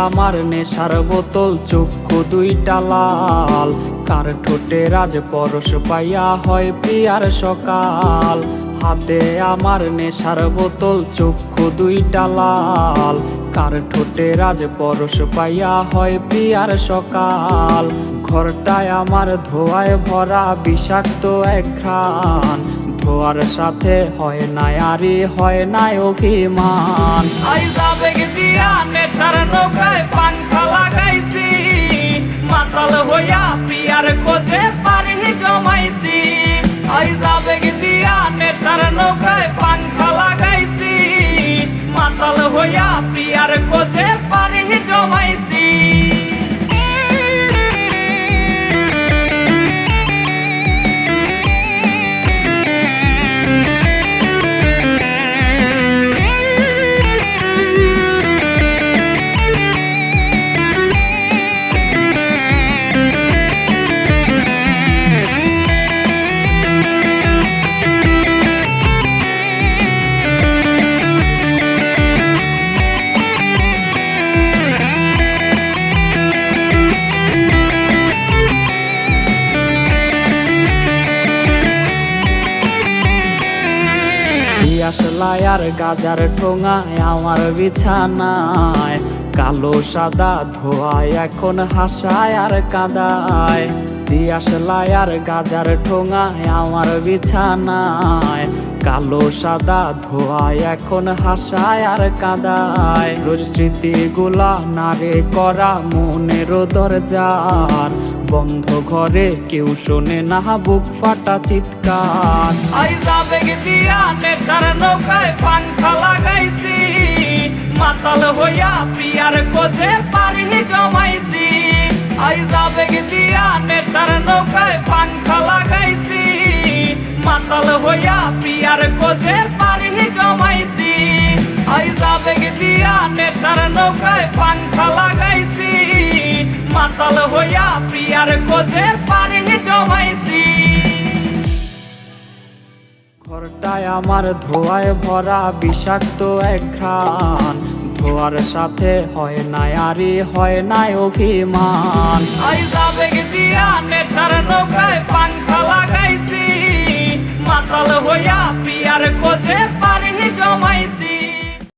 আমার নেশার বোতল, চক্ষু দুইটা লাল। কার ঠোঁটে রাজ পরশ পাইয়া হয় প্রিয়ার সকাল। হাতে আমার নেশার বোতল, চক্ষু দুইটা লাল। কার ঠোঁটে রাজ পরশ পাইয়া হয় প্রিয়ার সকাল। ঘরটায় আমার ধোঁয়ায় ভরা বিষাক্ত এক ঘ্রাণ। ধোয়ার সাথে হয় না আরি, হয় না অভিমান। আবেগ দিয়া নেশার নৌকায় পাংখা লাগাইছি, মাতাল হইয়া প্রিয়ার খোঁজে পারি জমাইছি। আবেগ দিয়া নেশার নৌকায় পাংখা লাগাইছি, মাতাল হইয়া প্রিয়ার খোঁজে পারি জমাইছি। আসলাই আর গাজার ঠোঙায় আমার বিছানায়, কালো সাদা ধোয়ায় এখন হাসায় আর কাদায়। দিয়াশলাই আর গাজার ঠোঙায় আমার বিছানায়, কালো সাদা ধোয়ায় এখন হাসায় আর কাদায়। রোজ স্মৃতিগুলা নারে করা মনের দরজার, বন্ধ ঘরে কেউ শোনে না বুক ফাটা চিৎকার। আবেগ দিয়া নেশার নৌকায় পাংখা লাগাইছি, মাতাল হইয়া প্রিয়ার খোঁজে পারি জমাইছি। আবেগ দিয়া নেশার নৌকায় পাংখা লাগাইছি, মাতাল হইয়া প্রিয়ার খোঁজে পারি জমাইছি। আবেগ দিয়া নেশার নৌকায় পাংখা লাগাইছি, মাতাল হইয়া প্রিয়ার খোঁজে পারি জমাইছি। ঘরটায় আমার ধোঁয়ায় ভরা বিষাক্ত এক ঘ্রাণ। ধোয়ার সাথে হয় না আরি, হয় না অভিমান। আবেগ দিয়া নেশার নৌকায়